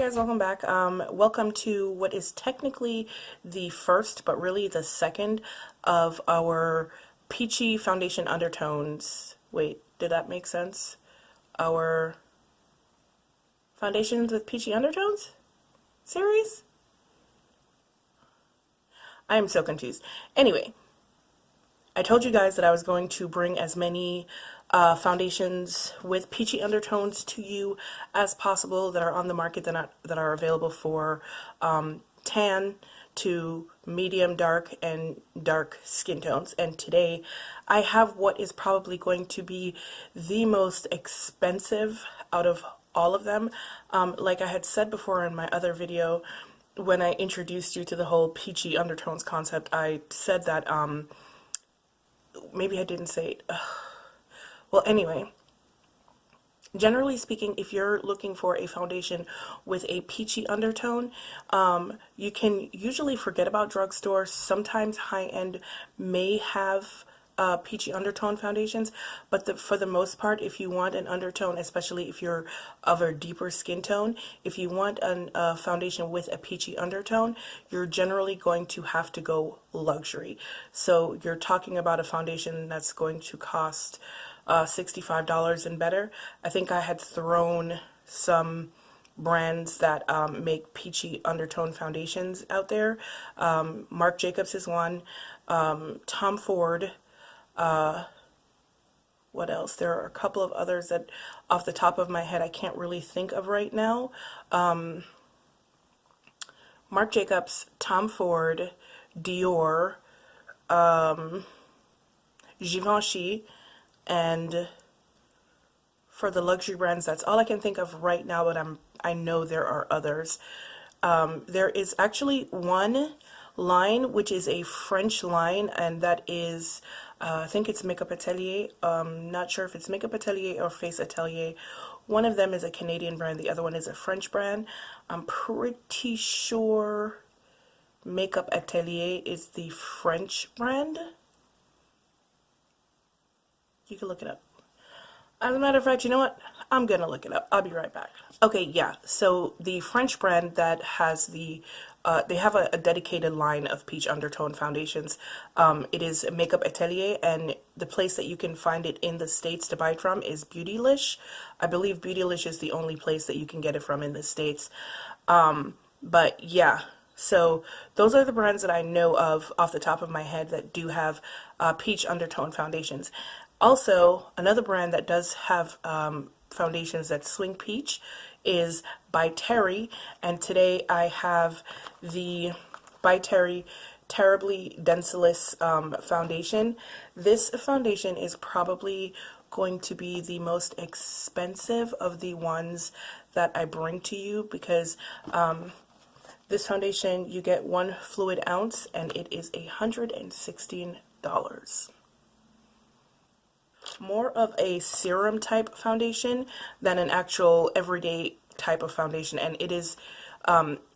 guys, welcome back. Welcome to what is technically the first, but really the second of our peachy foundation undertones. Wait, did that make sense? Our foundations with peachy undertones series? I am so confused. Anyway, I told you guys that I was going to bring as many foundations with peachy undertones to you as possible that are on the market, that are available for tan to medium dark and dark skin tones. And today I have what is probably going to be the most expensive out of all of them. Like I had said before in my other video, when I introduced you to the whole peachy undertones concept, I said that maybe I didn't say it. Well, anyway, generally speaking, if you're looking for a foundation with a peachy undertone, you can usually forget about drugstores. Sometimes high-end may have peachy undertone foundations, but for the most part, if you want an undertone, especially if you're of a deeper skin tone, if you want a foundation with a peachy undertone, you're generally going to have to go luxury. So you're talking about a foundation that's going to cost $65 and better. I think I had thrown some brands that make peachy undertone foundations out there. Marc Jacobs is one. Tom Ford. What else? There are a couple of others that off the top of my head I can't really think of right now. Marc Jacobs, Tom Ford, Dior, Givenchy, and for the luxury brands, that's all I can think of right now, but I know there are others. There is actually one line which is a French line, and that is I think it's Makeup Atelier. Not sure if it's Makeup Atelier or Face Atelier. One of them is a Canadian brand, the other one is a French brand. I'm pretty sure Makeup Atelier is the French brand. You can look it up. As a matter of fact, you know what? I'm going to look it up. I'll be right back. Okay, yeah. So the French brand that has the, they have a dedicated line of peach undertone foundations. It is Makeup Atelier, and the place that you can find it in the States to buy it from is Beautylish. I believe Beautylish is the only place that you can get it from in the States. But yeah. So those are the brands that I know of off the top of my head that do have peach undertone foundations. Also, another brand that does have foundations that swing peach is by Terry, and today I have the by Terry Terrybly Densiliss foundation. This foundation is probably going to be the most expensive of the ones that I bring to you, because this foundation, you get 1 fluid ounce, and it is $116. More of a serum type foundation than an actual everyday type of foundation, and it is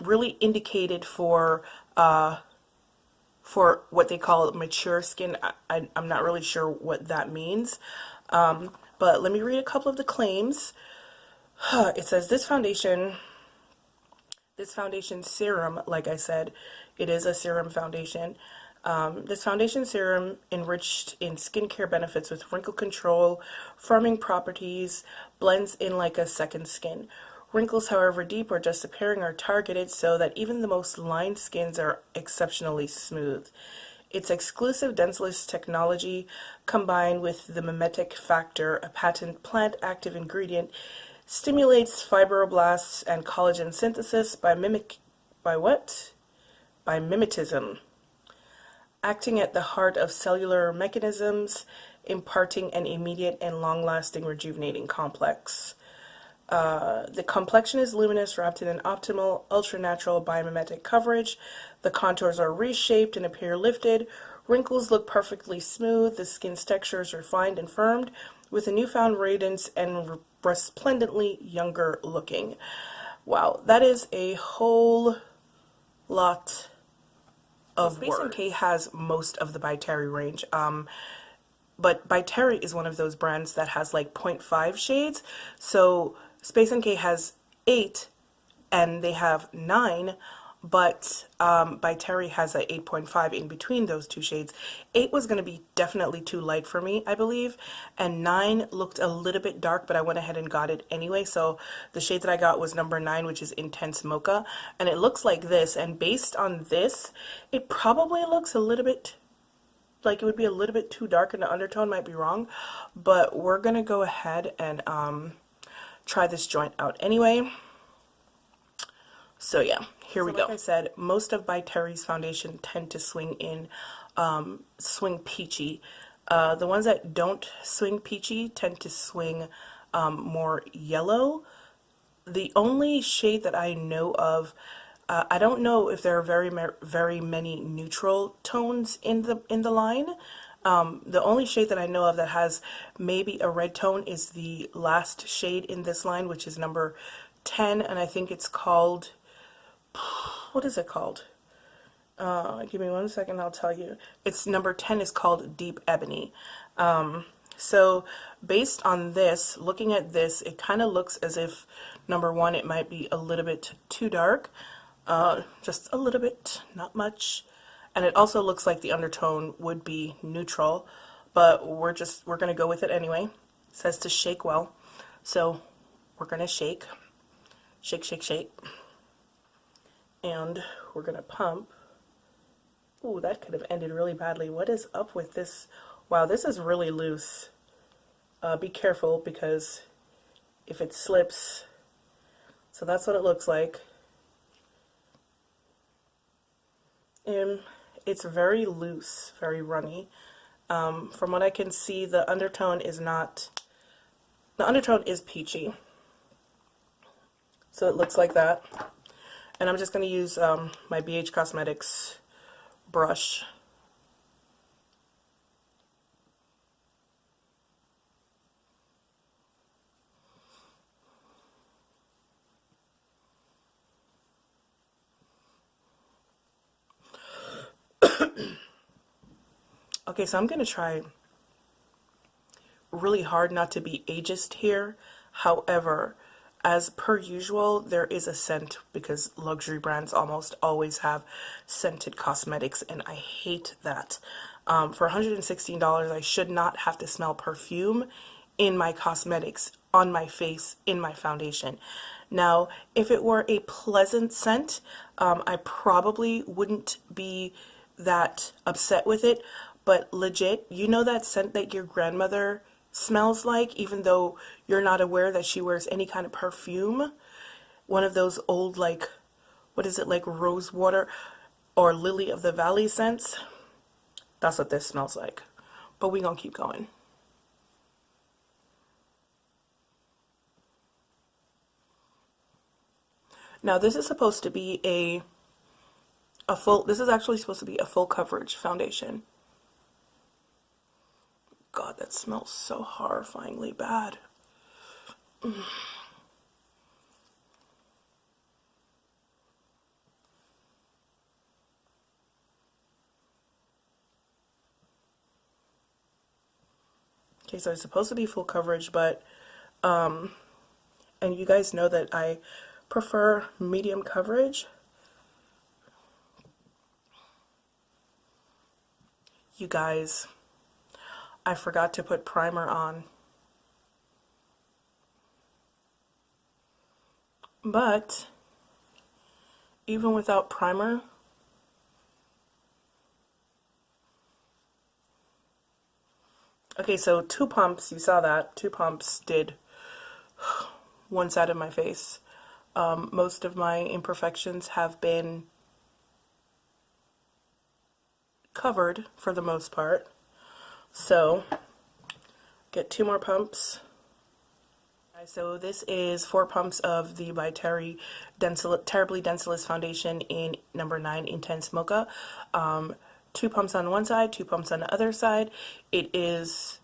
really indicated for what they call mature skin. I'm not really sure what that means, but let me read a couple of the claims. It says this foundation serum, like I said, it is a serum foundation. This foundation serum enriched in skincare benefits with wrinkle control, firming properties, blends in like a second skin. Wrinkles, however deep or just appearing, are targeted so that even the most lined skins are exceptionally smooth. Its exclusive Densiliss technology, combined with the mimetic factor, a patent plant active ingredient, stimulates fibroblasts and collagen synthesis by mimetism, acting at the heart of cellular mechanisms, imparting an immediate and long-lasting rejuvenating complex. The complexion is luminous, wrapped in an optimal, ultra-natural biomimetic coverage. The contours are reshaped and appear lifted. Wrinkles look perfectly smooth. The skin's texture is refined and firmed, with a newfound radiance and resplendently younger looking. Wow, that is a whole lot of Space words. NK has most of the By Terry range, but By Terry is one of those brands that has like 0.5 shades. So Space NK has 8 and they have 9, but by Terry has a 8.5 in between those two shades. 8 was going to be definitely too light for me, I believe, and 9 looked a little bit dark, but I went ahead and got it anyway. So the shade that I got was number 9, which is Intense Mocha, and it looks like this, and based on this, it probably looks a little bit like it would be a little bit too dark in the undertone, might be wrong, but we're going to go ahead and try this joint out anyway. So yeah, here we go. Like I said, most of By Terry's foundation tend to swing in, swing peachy. The ones that don't swing peachy tend to swing more yellow. The only shade that I know of, I don't know if there are very many neutral tones in the line. The only shade that I know of that has maybe a red tone is the last shade in this line, which is number 10, and I think it's called, what is it called? Give me 1 second, I'll tell you. It's number 10 is called Deep Ebony. So based on this, looking at this, it kind of looks as if number 1, it might be a little bit too dark. Just a little bit, not much. And it also looks like the undertone would be neutral, but we're gonna go with it anyway. It says to shake well, so we're gonna shake, shake, shake, shake. And we're gonna pump. Ooh, that could have ended really badly. What is up with this? Wow, this is really loose. Be careful, because if it slips, so that's what it looks like. It's very loose, very runny. From what I can see, the undertone is peachy. So it looks like that. And I'm just going to use my BH Cosmetics brush. Okay, so I'm going to try really hard not to be ageist here. However, as per usual, there is a scent, because luxury brands almost always have scented cosmetics, and I hate that. For $116, I should not have to smell perfume in my cosmetics, on my face, in my foundation. Now, if it were a pleasant scent, I probably wouldn't be that upset with it, but legit, you know that scent that your grandmother smells like, even though you're not aware that she wears any kind of perfume? One of those old, like, what is it, like rose water or lily of the valley scents? That's what this smells like. But we gonna keep going. Now this is supposed to be this is actually supposed to be a full coverage foundation. God, that smells so horrifyingly bad. Okay, so it's supposed to be full coverage, but, and you guys know that I prefer medium coverage. You guys, I forgot to put primer on. But even without primer, okay, so 2 pumps, you saw that. 2 pumps did one side of my face. Most of my imperfections have been covered for the most part. So get 2 more pumps. So this is 4 pumps of the by Terrybly Densiliss foundation in number 9 Intense Mocha. 2 pumps on one side, 2 pumps on the other side. It is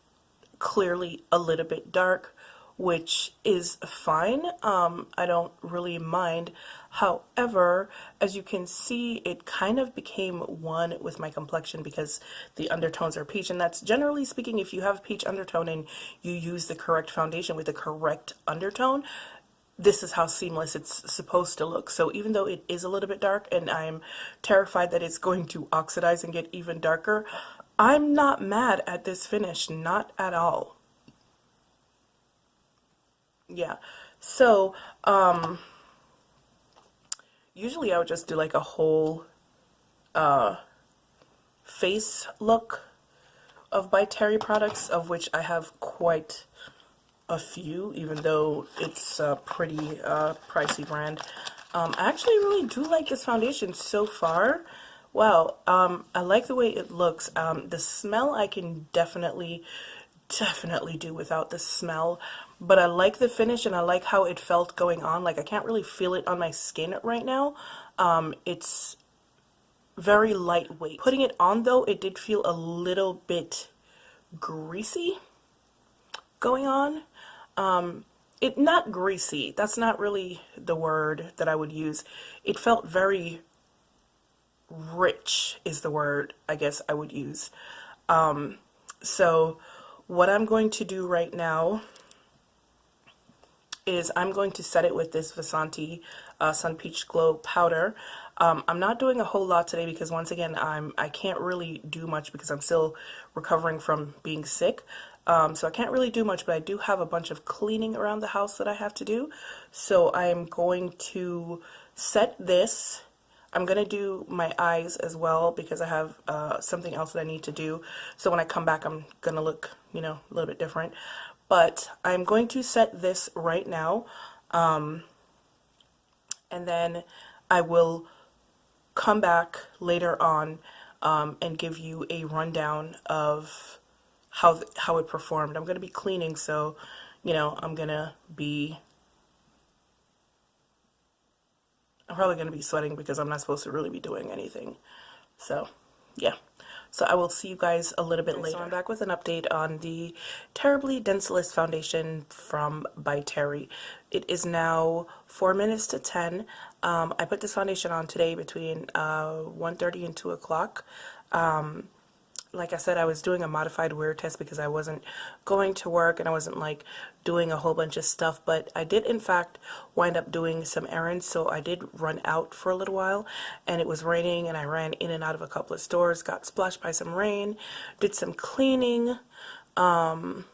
clearly a little bit dark, which is fine. I don't really mind. However, as you can see, it kind of became one with my complexion because the undertones are peach, and that's generally speaking, if you have peach undertone and you use the correct foundation with the correct undertone, this is how seamless it's supposed to look. So even though it is a little bit dark and I'm terrified that it's going to oxidize and get even darker, I'm not mad at this finish, not at all. Yeah, so usually I would just do like a whole face look of By Terry products, of which I have quite a few, even though it's a pretty pricey brand. I actually really do like this foundation so far. Wow, I like the way it looks. The smell I can definitely do without the smell, but I like the finish and I like how it felt going on. Like I can't really feel it on my skin right now. It's very lightweight. Putting it on though, it did feel a little bit greasy going on. It not greasy, that's not really the word that I would use. It felt very rich is the word I guess I would use. So what I'm going to do right now is I'm going to set it with this Vasanti Sun Peach Glow powder. I'm not doing a whole lot today because once again I can't really do much because I'm still recovering from being sick. So I can't really do much, but I do have a bunch of cleaning around the house that I have to do. So I am going to set this. I'm going to do my eyes as well because I have something else that I need to do. So when I come back, I'm going to look, you know, a little bit different. But I'm going to set this right now. And then I will come back later on and give you a rundown of how it performed. I'm going to be cleaning, so, you know, I'm probably going to be sweating because I'm not supposed to really be doing anything. So, yeah. So I will see you guys a little bit later. So I'm back with an update on the Terrybly Densiliss foundation from By Terry. It is now 4 minutes to 10. I put this foundation on today between 1:30 and 2 o'clock. Like I said, I was doing a modified wear test because I wasn't going to work and I wasn't like doing a whole bunch of stuff, but I did in fact wind up doing some errands, so I did run out for a little while and it was raining and I ran in and out of a couple of stores, got splashed by some rain, did some cleaning around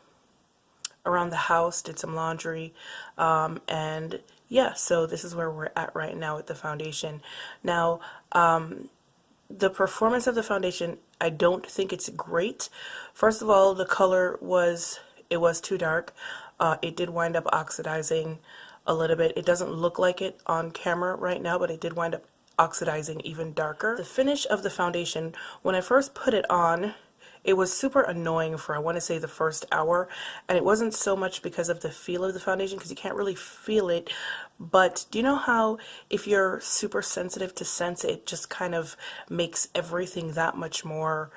the house, did some laundry, and yeah, so this is where we're at right now with the foundation. Now, the performance of the foundation, I don't think it's great. First of all, the color was too dark. It did wind up oxidizing a little bit. It doesn't look like it on camera right now, but it did wind up oxidizing even darker. The finish of the foundation, when I first put it on, it was super annoying for, I want to say, the first hour, and it wasn't so much because of the feel of the foundation, because you can't really feel it, but do you know how if you're super sensitive to scents, it just kind of makes everything that much more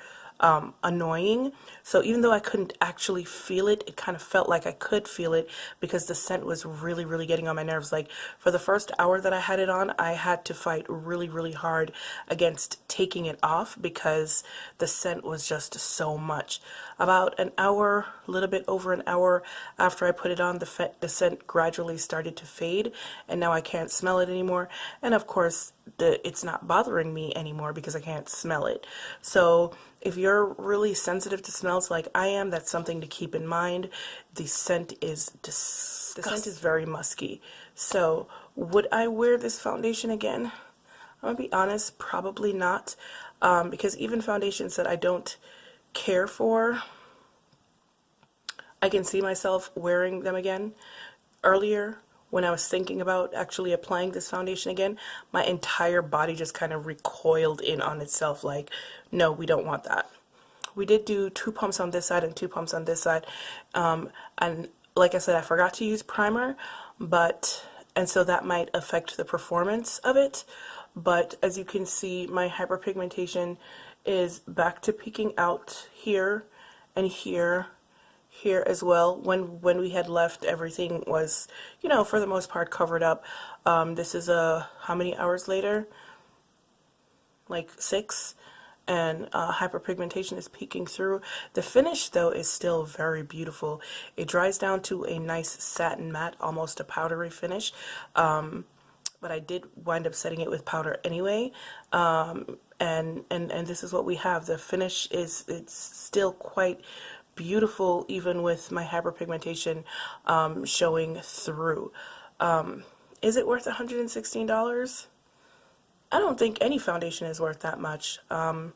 annoying? So even though I couldn't actually feel it, it kind of felt like I could feel it because the scent was really, really getting on my nerves. Like for the first hour that I had it on, I had to fight really, really hard against taking it off because the scent was just so much. About an hour, a little bit over an hour after I put it on, the scent gradually started to fade and now I can't smell it anymore. And of course, it's not bothering me anymore because I can't smell it. So if you're really sensitive to smells like I am, that's something to keep in mind. The scent is disgusting. The scent is very musky. So would I wear this foundation again? I'm gonna be honest, probably not, because even foundations that I don't care for, I can see myself wearing them again. Earlier, when I was thinking about actually applying this foundation again, my entire body just kind of recoiled in on itself like, no, we don't want that. We did do 2 pumps on this side and 2 pumps on this side. And like I said, I forgot to use primer, and so that might affect the performance of it. But as you can see, my hyperpigmentation is back to peeking out here and here as well. When we had left, everything was, you know, for the most part covered up. This is how many hours later? Like 6. and hyperpigmentation is peeking through. The finish though is still very beautiful. It dries down to a nice satin matte, almost a powdery finish, but I did wind up setting it with powder anyway, and this is what we have. The finish it's still quite beautiful even with my hyperpigmentation showing through. Is it worth $116? I don't think any foundation is worth that much. I'm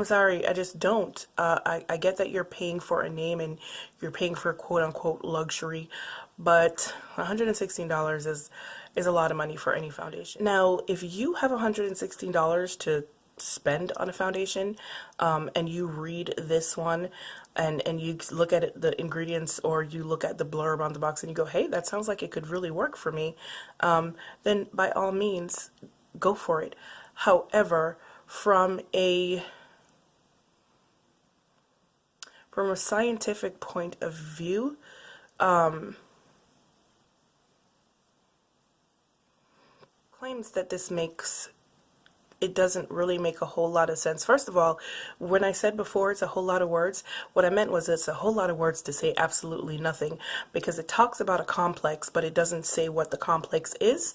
sorry, I just don't. I get that you're paying for a name and you're paying for quote-unquote luxury, but $116 is a lot of money for any foundation. Now, if you have $116 to spend on a foundation, and you read this one and you look at it, the ingredients, or you look at the blurb on the box and you go, hey, that sounds like it could really work for me, then by all means, go for it. However, from a scientific point of view, claims that this makes, it doesn't really make a whole lot of sense. First of all, when I said before it's a whole lot of words, what I meant was it's a whole lot of words to say absolutely nothing, because it talks about a complex, but it doesn't say what the complex is.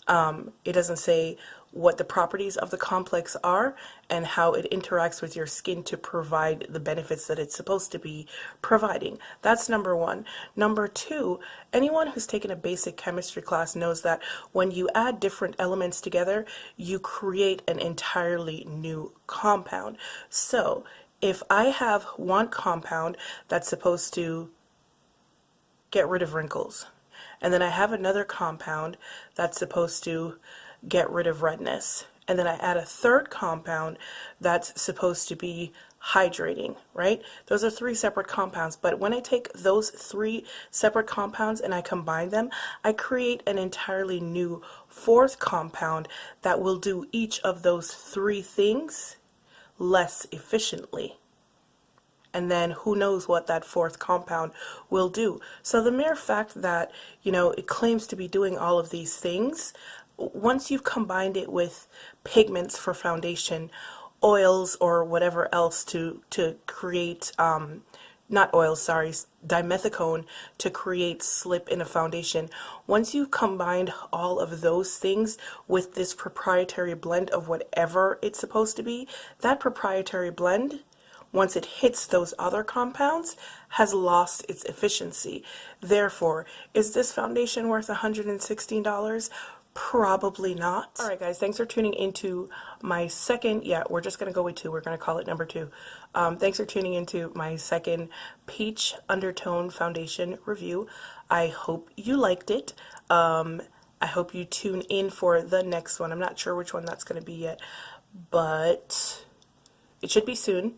It doesn't say what the properties of the complex are and how it interacts with your skin to provide the benefits that it's supposed to be providing. That's number one. Number two, anyone who's taken a basic chemistry class knows that when you add different elements together, you create an entirely new compound. So if I have one compound that's supposed to get rid of wrinkles, and then I have another compound that's supposed to get rid of redness, and then I add a third compound that's supposed to be hydrating, right? Those are three separate compounds, but when I take those three separate compounds and I combine them, I create an entirely new fourth compound that will do each of those three things less efficiently. And then who knows what that fourth compound will do. So the mere fact that, you know, it claims to be doing all of these things, once you've combined it with pigments for foundation, oils or whatever else to create, not oils, sorry, dimethicone to create slip in a foundation, once you've combined all of those things with this proprietary blend of whatever it's supposed to be, that proprietary blend, once it hits those other compounds, has lost its efficiency. Therefore, is this foundation worth $116? Probably not. All right, guys, thanks for tuning into my second, we're just going to go with two. We're going to call it number two. Thanks for tuning into my second Peach Undertone Foundation review. I hope you liked it. I hope you tune in for the next one. I'm not sure which one that's going to be yet, but it should be soon,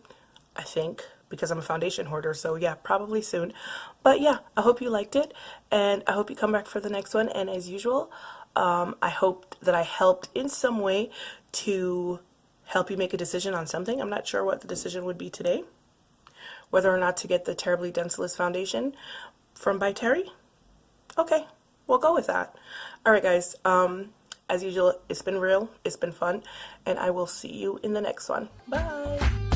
I think, because I'm a foundation hoarder, so yeah, probably soon. But yeah, I hope you liked it, and I hope you come back for the next one. And as usual, I hope that I helped in some way to help you make a decision on something. I'm not sure what the decision would be today, whether or not to get the Terrybly Densiliss foundation from by Terry. Okay, we'll go with that. All right, guys, as usual, it's been real, it's been fun, and I will see you in the next one. Bye.